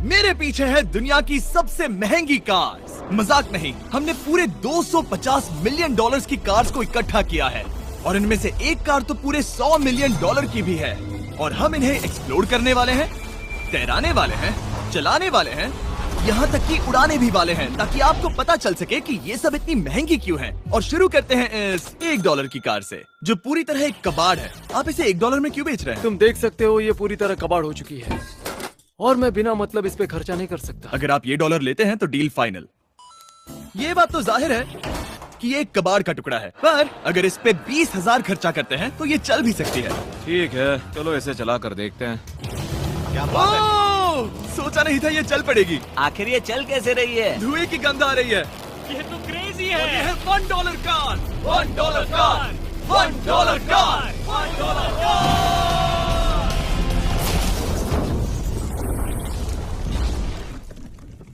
मेरे पीछे है दुनिया की सबसे महंगी कार्स। मजाक नहीं, हमने पूरे 250 मिलियन डॉलर्स की कार्स को इकट्ठा किया है और इनमें से एक कार तो पूरे 100 मिलियन डॉलर की भी है। और हम इन्हें एक्सप्लोर करने वाले हैं, तैराने वाले हैं, चलाने वाले हैं, यहाँ तक कि उड़ाने भी वाले हैं, ताकि आपको पता चल सके कि ये सब इतनी महंगी क्यों है। और शुरू करते हैं इस $1 की कार से, जो पूरी तरह एक कबाड़ है। आप इसे $1 में क्यों बेच रहे हैं? तुम देख सकते हो ये पूरी तरह कबाड़ हो चुकी है और मैं बिना मतलब इस पे खर्चा नहीं कर सकता। अगर आप ये $1 लेते हैं तो डील फाइनल। ये बात तो जाहिर है कि ये एक कबाड़ का टुकड़ा है, पर अगर इस पे 20,000 खर्चा करते हैं तो ये चल भी सकती है। ठीक है, चलो इसे चला कर देखते हैं। क्या बात है? सोचा नहीं था ये चल पड़ेगी। आखिर ये चल कैसे रही है? धुएं की गंध आ रही है। ये तो क्रेजी और ये है $1 कार, $1 कार, $1 कार, $1 कार।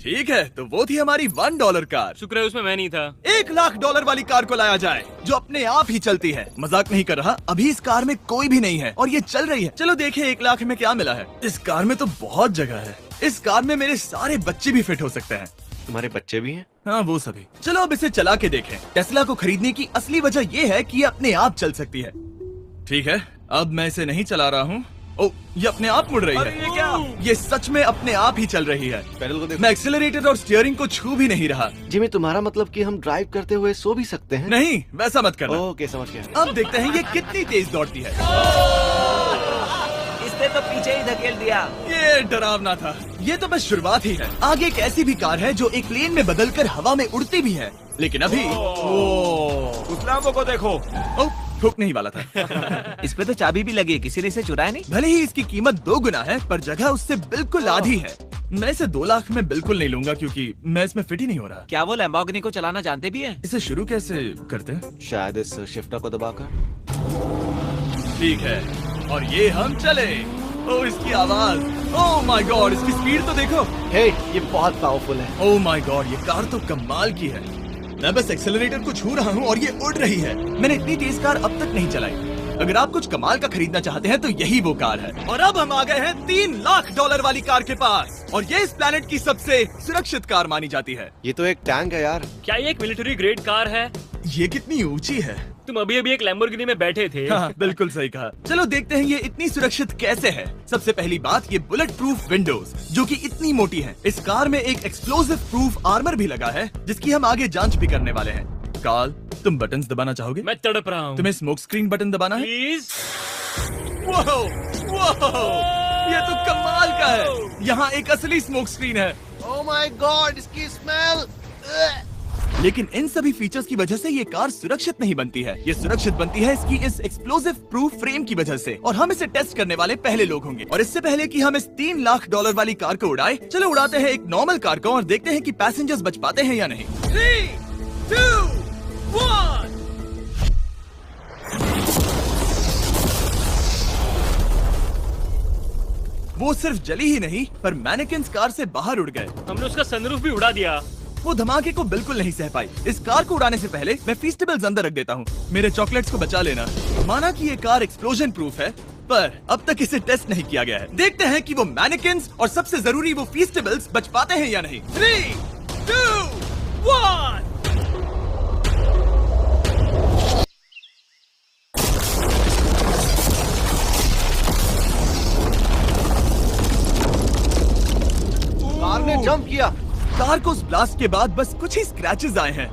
ठीक है, तो वो थी हमारी $1 कार। शुक्र है उसमें मैं नहीं था। $1,00,000 वाली कार को लाया जाए, जो अपने आप ही चलती है। मजाक नहीं कर रहा, अभी इस कार में कोई भी नहीं है और ये चल रही है। चलो देखें 1 लाख में क्या मिला है। इस कार में तो बहुत जगह है। इस कार में मेरे सारे बच्चे भी फिट हो सकते हैं। तुम्हारे बच्चे भी हैं? हाँ, वो सभी। चलो अब इसे चला के देखें। टेस्ला को खरीदने की असली वजह ये है कि ये अपने आप चल सकती है। ठीक है, अब मैं इसे नहीं चला रहा हूँ। ओ, ये अपने आप मुड़ रही है। ये क्या? ये सच में अपने आप ही चल रही है। पैडल को देखो। मैं एक्सेलरेटर और स्टीयरिंग को छू भी नहीं रहा। जिमी, तुम्हारा मतलब कि हम ड्राइव करते हुए सो भी सकते हैं? नहीं, वैसा मत करना। ओके, समझ गया। अब देखते हैं ये कितनी तेज दौड़ती है। इसने तो पीछे ही धकेल दिया। ये डरावना था। ये तो बस शुरुआत ही है। आगे एक ऐसी भी कार है जो एक प्लेन में बदलकर हवा में उड़ती भी है, लेकिन अभी उस लैम्बो को देखो। ओ, ठोकने ही वाला था। इस पे तो चाबी भी लगी है, किसी ने इसे चुराया नहीं। भले ही इसकी कीमत 2 गुना है, पर जगह उससे बिल्कुल आधी है। मैं इसे 2 लाख में बिल्कुल नहीं लूंगा, क्योंकि मैं इसमें फिट ही नहीं हो रहा। क्या वो लैम्बोर्गिनी को चलाना जानते भी हैं? इसे शुरू कैसे करते हैं? शायद इस शिफ्टर को दबाकर। ठीक है, और ये हम चले। ओ, इसकी आवाज, ओह माय गॉड, इसकी स्पीड तो देखो। हे, ये बहुत पावरफुल है। ओह माय गॉड, ये कार तो कमाल की है। मैं बस एक्सेलरेटर को छू रहा हूँ और ये उड़ रही है। मैंने इतनी तेज कार अब तक नहीं चलाई। अगर आप कुछ कमाल का खरीदना चाहते हैं तो यही वो कार है। और अब हम आ गए हैं $3,00,000 वाली कार के पास, और ये इस प्लेनेट की सबसे सुरक्षित कार मानी जाती है। ये तो एक टैंक है यार। क्या ये एक मिलिट्री ग्रेड कार है? ये कितनी ऊंची है। तुम अभी अभी एक लैम्बोर्गिनी में बैठे थे। हाँ, बिल्कुल सही कहा। चलो देखते हैं ये इतनी सुरक्षित कैसे है। सबसे पहली बात, ये बुलेट प्रूफ विंडोज, जो कि इतनी मोटी है। इस कार में एक एक्सप्लोसिव प्रूफ आर्मर भी लगा है, जिसकी हम आगे जांच भी करने वाले हैं। कार्ल, तुम बटन्स दबाना चाहोगे? मैं तड़प रहा हूँ। तुम्हें स्मोक स्क्रीन बटन दबाना है? प्लीज। वाह, ये तो कमाल का है। यहाँ एक असली स्मोक स्क्रीन है। ओह माय गॉड, इसकी स्मेल। लेकिन इन सभी फीचर्स की वजह से ये कार सुरक्षित नहीं बनती है। ये सुरक्षित बनती है इसकी इस एक्सप्लोसिव प्रूफ फ्रेम की वजह से, और हम इसे टेस्ट करने वाले पहले लोग होंगे। और इससे पहले कि हम इस $3,00,000 वाली कार को उड़ाए, चलो उड़ाते हैं एक नॉर्मल कार को और देखते हैं कि पैसेंजर्स बच पाते हैं या नहीं। 3, 2, 1। वो सिर्फ जली ही नहीं, पर मैनेकिन्स कार से बाहर उड़ गए। हमने उसका सनरूफ भी उड़ा दिया। वो धमाके को बिल्कुल नहीं सह पाई। इस कार को उड़ाने से पहले मैं फीस्टेबल्स अंदर रख देता हूँ। मेरे चॉकलेट्स को बचा लेना। माना कि ये कार एक्सप्लोजन प्रूफ है, पर अब तक इसे टेस्ट नहीं किया गया है। देखते हैं कि वो मैनेकिन्स और सबसे जरूरी वो फीस्टेबल्स बच पाते हैं या नहीं। 3, 2, 1। कार ने जंप किया। कार को उस ब्लास्ट के बाद बस कुछ ही स्क्रैचेस आए हैं।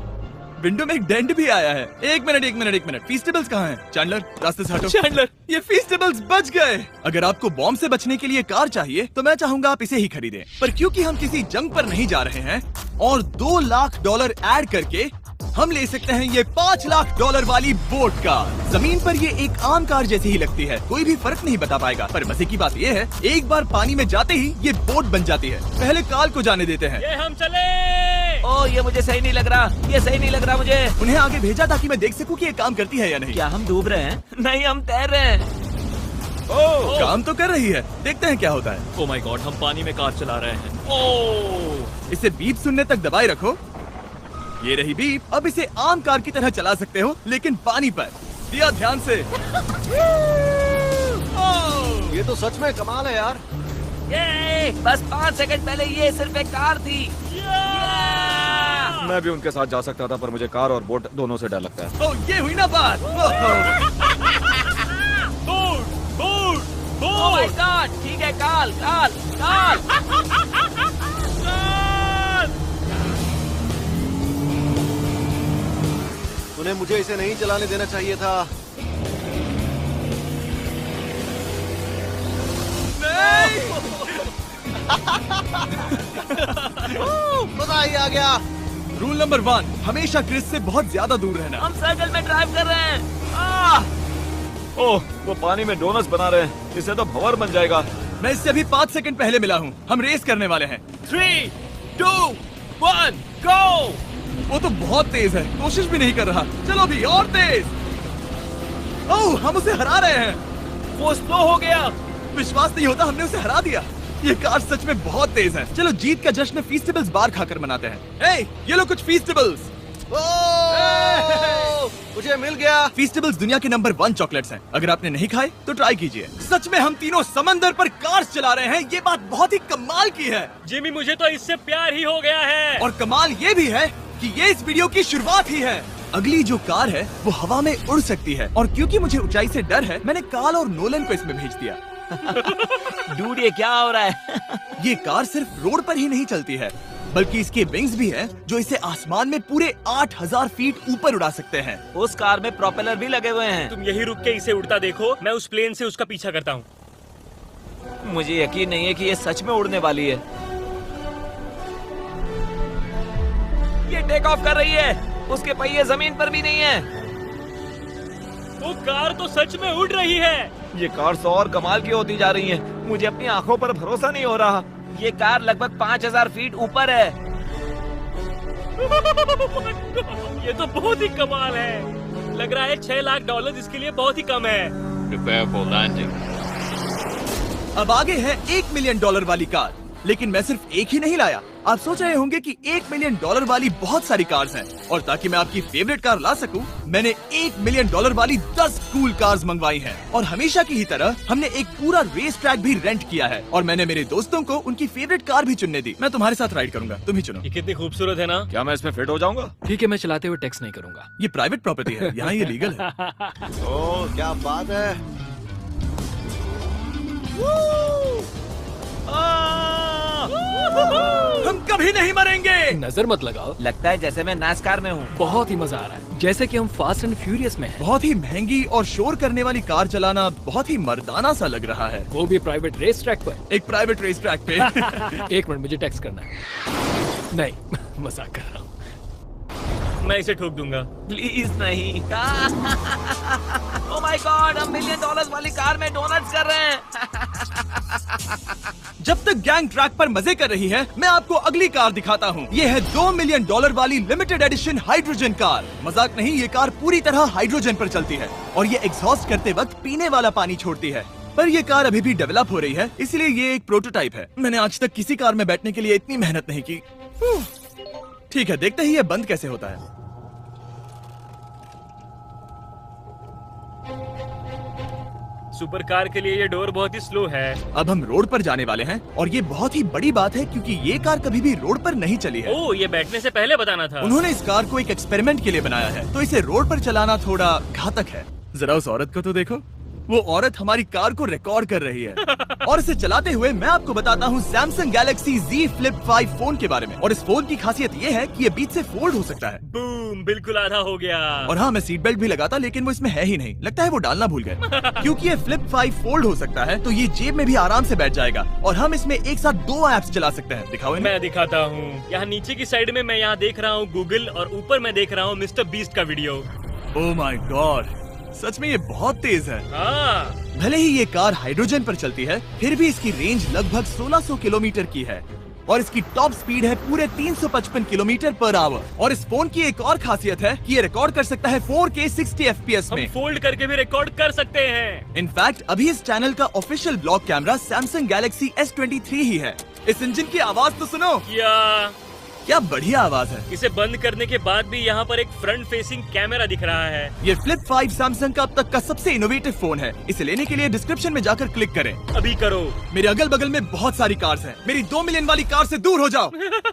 विंडो में एक डेंट भी आया है। एक मिनट, फीस्टेबल्स कहाँ हैं? चैंडलर, रास्ते से हटो। चैंडलर, ये फीस्टेबल्स बच गए। अगर आपको बॉम्ब से बचने के लिए कार चाहिए तो मैं चाहूंगा आप इसे ही खरीदें। पर क्योंकि हम किसी जंग पर नहीं जा रहे हैं और $2,00,000 ऐड करके हम ले सकते हैं ये $5,00,000 वाली बोट कार। जमीन पर ये एक आम कार जैसी ही लगती है, कोई भी फर्क नहीं बता पाएगा। पर मजे की बात ये है, एक बार पानी में जाते ही ये बोट बन जाती है। पहले कार्ल को जाने देते हैं। ये हम चले। ओ, ये मुझे सही नहीं लग रहा। ये सही नहीं लग रहा मुझे। उन्हें आगे भेजा ताकि मैं देख सकूं कि ये काम करती है या नहीं। क्या हम डूब रहे हैं? नहीं, हम तैर रहे हैं। काम तो कर रही है, देखते हैं क्या होता है। ओ माय गॉड, हम पानी में कार चला रहे हैं। ओह, इसे बीप सुनने तक दबाए रखो। ये रही बीप। अब इसे आम कार की तरह चला सकते हो, लेकिन पानी पर। दिया ध्यान से। ये तो सच में कमाल है यार। ये बस 5 सेकंड पहले ये सिर्फ एक कार थी। मैं भी उनके साथ जा सकता था, पर मुझे कार और बोट दोनों से डर लगता है। ओ, ये हुई ना बात। ओह माय गॉड, ठीक है, काल काल काल। उन्हें मुझे इसे नहीं चलाने देना चाहिए था। मजा ही आ गया। रूल नंबर 1, हमेशा क्रिस से बहुत ज्यादा दूर रहना। हम सर्कल में ड्राइव कर रहे हैं। ओह, वो पानी में डोनट्स बना रहे हैं। इससे तो भंवर बन जाएगा। मैं इससे अभी 5 सेकंड पहले मिला हूँ। हम रेस करने वाले हैं। 3, 2, 1, गो। वो तो बहुत तेज है, कोशिश भी नहीं कर रहा। चलो भी और तेज। ओह, हम उसे हरा रहे हैं। वो स्लो हो गया। विश्वास नहीं होता, हमने उसे हरा दिया। ये कार सच में बहुत तेज है। चलो जीत का जश्न फीस्टेबल्स बार खाकर मनाते हैं। ये लो कुछ फीस्टेबल्स। मुझे मिल गया। फीस्टेबल्स दुनिया के नंबर 1 चॉकलेट्स हैं। अगर आपने नहीं खाए तो ट्राई कीजिए। सच में हम तीनों समंदर पर कार्स चला रहे हैं। ये बात बहुत ही कमाल की है। जिमी, मुझे तो इससे प्यार ही हो गया है। और कमाल ये भी है कि ये इस वीडियो की शुरुआत ही है। अगली जो कार है वो हवा में उड़ सकती है, और क्योंकि मुझे ऊंचाई से डर है, मैंने काल और नोलन को इसमें भेज दिया। डूड, ये क्या हो रहा है? ये कार सिर्फ रोड पर ही नहीं चलती है, बल्कि इसके विंग्स भी हैं, जो इसे आसमान में पूरे 8000 फीट ऊपर उड़ा सकते हैं। उस कार में प्रोपेलर भी लगे हुए हैं। तुम यही रुक के इसे उड़ता देखो, मैं उस प्लेन से उसका पीछा करता हूँ। मुझे यकीन नहीं है कि ये सच में उड़ने वाली है। ये टेक ऑफ कर रही है। उसके पहिए जमीन पर भी नहीं है। वो कार तो सच में उड़ रही है। ये कार तो और कमाल की होती जा रही है। मुझे अपनी आंखों पर भरोसा नहीं हो रहा। ये कार लगभग 5000 फीट ऊपर है। ये तो बहुत ही कमाल है। लग रहा है $6 लाख इसके लिए बहुत ही कम है। Prepare for landing. अब आगे है $1 मिलियन वाली कार, लेकिन मैं सिर्फ एक ही नहीं लाया। आप सोच रहे होंगे कि $1 मिलियन वाली बहुत सारी कार्स हैं, और ताकि मैं आपकी फेवरेट कार ला सकूं, मैंने $1 मिलियन वाली 10 कूल कार्स मंगवाई हैं। और हमेशा की ही तरह हमने एक पूरा रेस ट्रैक भी रेंट किया है, और मैंने मेरे दोस्तों को उनकी फेवरेट कार भी चुनने दी। मैं तुम्हारे साथ राइड करूंगा, तुम ही चुनो। ये कितनी खूबसूरत है ना। क्या मैं इसमें फिट हो जाऊंगा? ठीक है, मैं चलाते हुए टेक्स्ट नहीं करूंगा। ये प्राइवेट प्रॉपर्टी है, यहाँ ये लीगल है। ओह, क्या बात है। हम कभी नहीं मरेंगे। नजर मत लगाओ। लगता है जैसे मैं नास्कार में हूँ। बहुत ही मजा आ रहा है, जैसे कि हम फास्ट एंड फ्यूरियस में हैं। बहुत ही महंगी और शोर करने वाली कार चलाना बहुत ही मर्दाना सा लग रहा है। वो भी प्राइवेट रेस ट्रैक पर। एक प्राइवेट रेस ट्रैक पे। 1 मिनट, मुझे टेक्स्ट करना है। नहीं, मजाक कर रहा हूँ। मैं इसे ठोक दूंगा। प्लीज नहीं। ओह माय गॉड, हम $1 मिलियन वाली कार में डोनट्स कर रहे हैं। जब तक गैंग ट्रैक पर मजे कर रही है, मैं आपको अगली कार दिखाता हूँ। ये है $2 मिलियन वाली लिमिटेड एडिशन हाइड्रोजन कार। मजाक नहीं, ये कार पूरी तरह हाइड्रोजन पर चलती है, और ये एग्जॉस्ट करते वक्त पीने वाला पानी छोड़ती है। पर ये कार अभी भी डेवलप हो रही है, इसलिए ये एक प्रोटोटाइप है। मैंने आज तक किसी कार में बैठने के लिए इतनी मेहनत नहीं की। ठीक है, देखते ही ये बंद कैसे होता है। सुपर कार के लिए ये डोर बहुत ही स्लो है। अब हम रोड पर जाने वाले हैं, और ये बहुत ही बड़ी बात है, क्योंकि ये कार कभी भी रोड पर नहीं चली है। ओह, ये बैठने से पहले बताना था। उन्होंने इस कार को एक एक्सपेरिमेंट के लिए बनाया है, तो इसे रोड पर चलाना थोड़ा घातक है। जरा उस औरत को तो देखो, वो औरत हमारी कार को रिकॉर्ड कर रही है। और इसे चलाते हुए मैं आपको बताता हूँ Samsung Galaxy Z Flip 5 phone के बारे में। और इस फोन की खासियत ये है कि ये बीच से फोल्ड हो सकता है। बूम, बिल्कुल आधा हो गया। और हाँ, मैं सीट बेल्ट भी लगाता, लेकिन वो इसमें है ही नहीं। लगता है वो डालना भूल गए। क्योंकि ये Flip 5 फोल्ड हो सकता है, तो ये जेब में भी आराम से बैठ जाएगा, और हम इसमें एक साथ 2 ऐप्स चला सकते हैं। दिखाओ इन्हें। मैं दिखाता हूँ। यहाँ नीचे की साइड में मैं यहाँ देख रहा हूँ गूगल, और ऊपर मैं देख रहा हूँ मिस्टर बीस्ट का वीडियो। ओह माय गॉड, सच में ये बहुत तेज है। हाँ। भले ही ये कार हाइड्रोजन पर चलती है, फिर भी इसकी रेंज लगभग 1600 किलोमीटर की है, और इसकी टॉप स्पीड है पूरे 355 किलोमीटर पर आवर। और इस फोन की एक और खासियत है कि ये रिकॉर्ड कर सकता है 4K 60 FPS में। हम फोल्ड करके भी रिकॉर्ड कर सकते हैं। इनफैक्ट अभी इस चैनल का official blog camera Samsung Galaxy S23 ही है। इस इंजन की आवाज तो सुनो। क्या बढ़िया आवाज है। इसे बंद करने के बाद भी यहाँ पर एक फ्रंट फेसिंग कैमरा दिख रहा है। ये फ्लिप 5 सैमसंग का अब तक का सबसे इनोवेटिव फोन है। इसे लेने के लिए डिस्क्रिप्शन में जाकर क्लिक करें। अभी करो। मेरे अगल बगल में बहुत सारी कार्स हैं। मेरी 2 मिलियन वाली कार से दूर हो जाओ।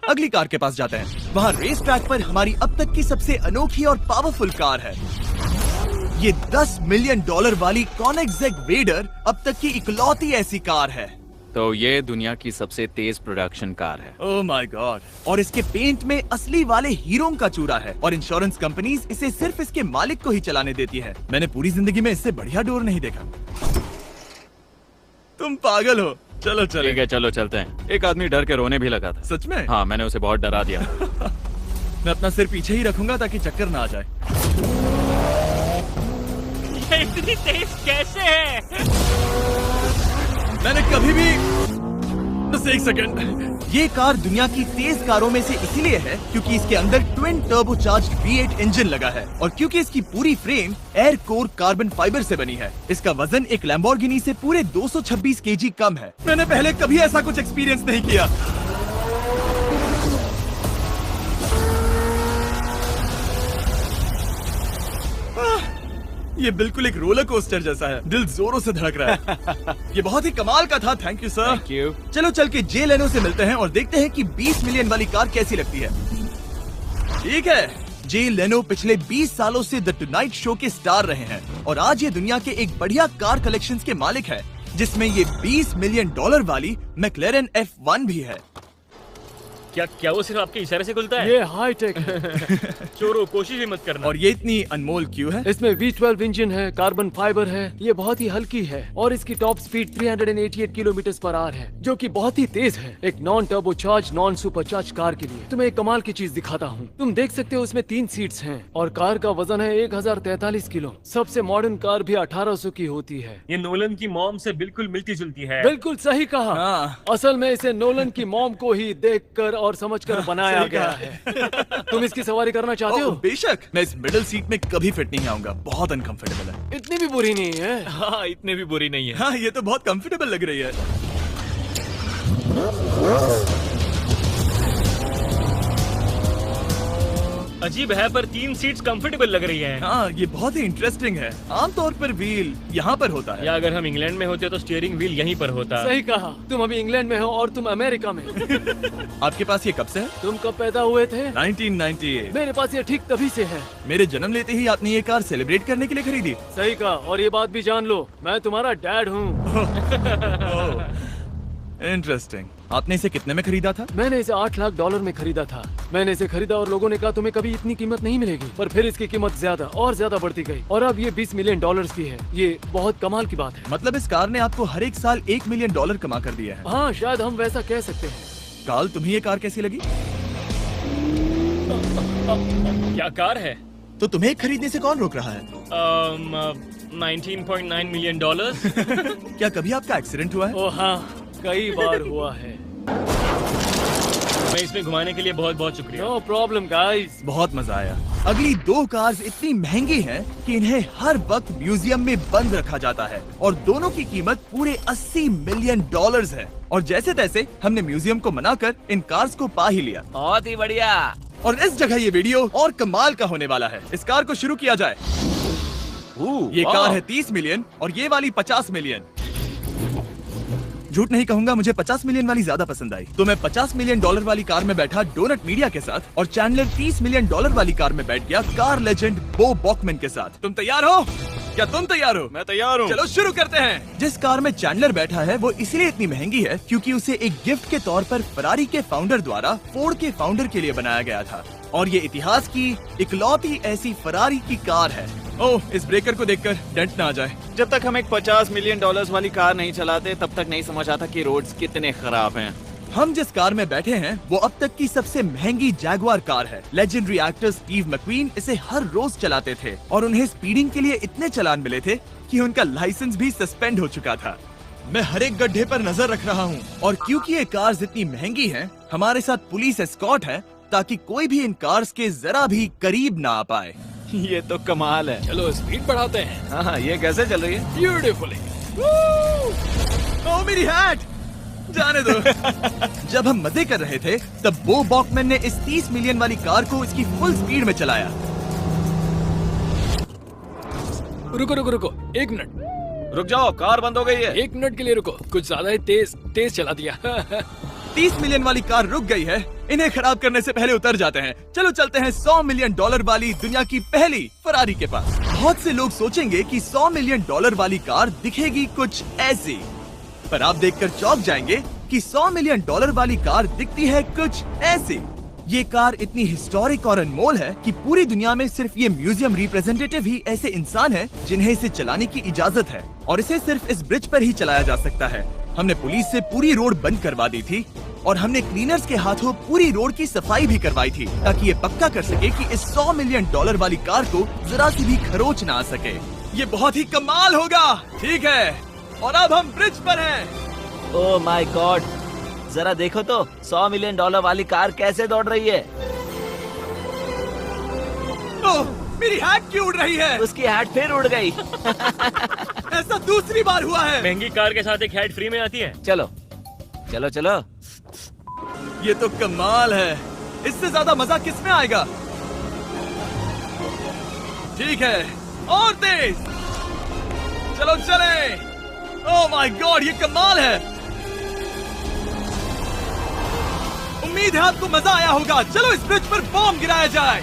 अगली कार के पास जाते हैं। वहाँ रेस ट्रैक पर हमारी अब तक की सबसे अनोखी और पावरफुल कार है। ये $10 मिलियन वाली कॉनिग्सेग वेडर अब तक की इकलौती ऐसी कार है। तो ये दुनिया की सबसे तेज प्रोडक्शन कार है। Oh my God. और इसके पेंट में असली वाले हीरो का चूरा है और इंश्योरेंस कंपनीज इसे सिर्फ इसके मालिक को ही चलाने देती है। मैंने पूरी जिंदगी में इससे बढ़िया डोर नहीं देखा। तुम पागल हो। चलो चलो। ठीक है चलो चलते हैं। एक आदमी डर के रोने भी लगा था। सच में? हाँ मैंने उसे बहुत डरा दिया। मैं अपना सिर पीछे ही रखूंगा ताकि चक्कर ना आ जाए। ये इतनी तेज कैसे है? मैंने कभी भी बस एक सेकंड। ये कार दुनिया की तेज कारों में से इसीलिए है क्योंकि इसके अंदर ट्विन टर्बोचार्ज्ड V8 इंजन लगा है और क्योंकि इसकी पूरी frame air core carbon fibre से बनी है। इसका वजन एक लैम्बोर्गिनी से पूरे 226 kg कम है। मैंने पहले कभी ऐसा कुछ एक्सपीरियंस नहीं किया। ये बिल्कुल एक रोलर कोस्टर जैसा है। दिल जोरों से धड़क रहा है। ये बहुत ही कमाल का था। Thank you sir. Thank you. चलो चल के जे लेनो से मिलते हैं और देखते हैं कि 20 मिलियन वाली कार कैसी लगती है। ठीक है। जे लेनो पिछले 20 सालों से द टुनाइट शो के स्टार रहे हैं और आज ये दुनिया के एक बढ़िया कार कलेक्शंस के मालिक है जिसमें ये $20 मिलियन वाली मैक्लेरन F1 भी है। क्या वो सिर्फ आपके इशारे से खुलता है? ये हाई टेक है। चोरों कोशिश भी मत करना। और ये इतनी अनमोल क्यों है? इसमें V12 इंजन है, कार्बन फाइबर है, ये बहुत ही हल्की है और इसकी टॉप स्पीड 388 किलोमीटर/आवर है जो कि बहुत ही तेज है एक non turbocharge non supercharge car के लिए। तुम्हें एक कमाल की चीज दिखाता हूँ। तुम देख सकते हो उसमें 3 सीट्स हैं और कार का वजन है 1043 किलो। सबसे मॉडर्न कार भी 1800 की होती है। ये नोलन की मॉम से बिल्कुल मिलती जुलती है। बिल्कुल सही कहा। हाँ। असल में इसे नोलन की मॉम को ही देखकर और समझकर बनाया गया है। तुम इसकी सवारी करना चाहते हो? बेशक। मैं इस मिडिल सीट में कभी फिट नहीं आऊंगा। बहुत अनकंफर्टेबल है। इतनी भी बुरी नहीं है। हाँ इतने भी बुरी नहीं है। हाँ ये तो बहुत कंफर्टेबल लग रही है। अजीब है पर 3 सीट्स कंफर्टेबल लग रही हैं। हाँ ये बहुत ही इंटरेस्टिंग है। आमतौर पर व्हील यहाँ पर होता है। या अगर हम इंग्लैंड में होते तो स्टीयरिंग व्हील यहीं पर होता। सही कहा। तुम अभी इंग्लैंड में हो और तुम अमेरिका में। आपके पास ये कब से है? तुम कब पैदा हुए थे? 1998। मेरे पास ये ठीक तभी से है। मेरे जन्म लेते ही आपने ये कार सेलिब्रेट करने के लिए खरीदी। सही कहा। और ये बात भी जान लो, मैं तुम्हारा डैड हूँ। इंटरेस्टिंग। आपने इसे कितने में खरीदा था? मैंने इसे $8 लाख में खरीदा था। मैंने इसे खरीदा और लोगों ने कहा तुम्हें कभी इतनी कीमत नहीं मिलेगी, पर फिर इसकी कीमत ज्यादा और ज्यादा बढ़ती गई और अब ये $20 मिलियन की है। ये बहुत कमाल की बात है। मतलब इस कार ने आपको हर एक साल $1 मिलियन कमा कर दिया है। हाँ शायद हम वैसा कह सकते हैं। काल तुम्हें ये कार कैसी लगी? क्या कार है? तो तुम्हें खरीदने से कौन रोक रहा है? 19.9 मिलियन। क्या कभी आपका एक्सीडेंट हुआ है? ओ हाँ, कई बार हुआ है। मैं इसमें घुमाने के लिए बहुत बहुत शुक्रिया। No problem guys. बहुत मजा आया। अगली 2 कार्स इतनी महंगी हैं कि इन्हें हर वक्त म्यूजियम में बंद रखा जाता है और दोनों की कीमत पूरे $80 मिलियन है। और जैसे तैसे हमने म्यूजियम को मनाकर इन कार्स को पा ही लिया। बहुत ही बढ़िया। और इस जगह ये वीडियो और कमाल का होने वाला है। इस कार को शुरू किया जाए। ये कार है 30 मिलियन और ये वाली 50 मिलियन। झूठ नहीं कहूंगा, मुझे 50 मिलियन वाली ज्यादा पसंद आई। तो मैं $50 मिलियन वाली कार में बैठा डोनट मीडिया के साथ और चैंडलर $30 मिलियन वाली कार में बैठ गया कार लेजेंड बो बॉकमैन के साथ। तुम तैयार हो? क्या तुम तैयार हो? मैं तैयार हूँ। चलो शुरू करते हैं। जिस कार में चैंडलर बैठा है वो इसलिए इतनी महंगी है क्योंकि उसे एक गिफ्ट के तौर पर फरारी के फाउंडर द्वारा फोर्ड के फाउंडर के लिए बनाया गया था और ये इतिहास की इकलौती ऐसी फरारी की कार है। ओह, इस ब्रेकर को देखकर डेंट ना आ जाए। जब तक हम एक $50 मिलियन वाली कार नहीं चलाते तब तक नहीं समझ आता कि रोड्स कितने खराब हैं। हम जिस कार में बैठे हैं वो अब तक की सबसे महंगी जैगुआर कार है। लेजेंडरी एक्टर स्टीव मैक्वीन इसे हर रोज चलाते थे और उन्हें स्पीडिंग के लिए इतने चालान मिले थे कि उनका लाइसेंस भी सस्पेंड हो चुका था। मैं हर एक गड्ढे पर नजर रख रहा हूँ और क्योंकि ये कार्स इतनी महंगी हैं, हमारे साथ पुलिस एस्कॉर्ट है ताकि कोई भी इन कार्स के जरा भी करीब ना आ पाए। ये तो कमाल है। चलो स्पीड बढ़ाते हैं। हाँ ये कैसे चल रही है? ब्यूटीफुली। ओह मेरी हैट! जाने दो। जब हम मजे कर रहे थे तब बो बॉकमैन ने इस 30 मिलियन वाली कार को इसकी फुल स्पीड में चलाया। रुको रुको रुको, 1 मिनट। रुक जाओ, कार बंद हो गई है। 1 मिनट के लिए रुको, कुछ ज्यादा ही तेज चला दिया। 30 मिलियन वाली कार रुक गई है। इन्हें खराब करने से पहले उतर जाते हैं। चलो चलते हैं $100 मिलियन वाली दुनिया की पहली फरारी के पास। बहुत से लोग सोचेंगे कि $100 मिलियन वाली कार दिखेगी कुछ ऐसी, पर आप देखकर चौंक जाएंगे कि $100 मिलियन वाली कार दिखती है कुछ ऐसी। ये कार इतनी हिस्टोरिक और अनमोल है कि पूरी दुनिया में सिर्फ ये म्यूजियम रिप्रेजेंटेटिव ही ऐसे इंसान हैं जिन्हें इसे चलाने की इजाजत है, और इसे सिर्फ इस ब्रिज पर ही चलाया जा सकता है। हमने पुलिस से पूरी रोड बंद करवा दी थी और हमने क्लीनर्स के हाथों पूरी रोड की सफाई भी करवाई थी, ताकि ये पक्का कर सके कि इस $100 मिलियन वाली कार को जरा सी भी खरोच ना आ सके। ये बहुत ही कमाल होगा, ठीक है? और अब हम ब्रिज पर हैं। ओह माय गॉड, जरा देखो तो $100 मिलियन वाली कार कैसे दौड़ रही है। ओह, मेरी हैट क्यों उड़ रही है? उसकी हैट फिर उड़ गई। ऐसा दूसरी बार हुआ है। महंगी कार के साथ एक हेड फ्री में आती है। चलो चलो चलो। ये तो कमाल है। इससे ज्यादा मजा किस में आएगा? ठीक है, और तेज। चलो चले। ओह माय गॉड, ये कमाल है। उम्मीद है आपको मजा आया होगा। चलो इस ब्रिज पर बॉम्ब गिराया जाए।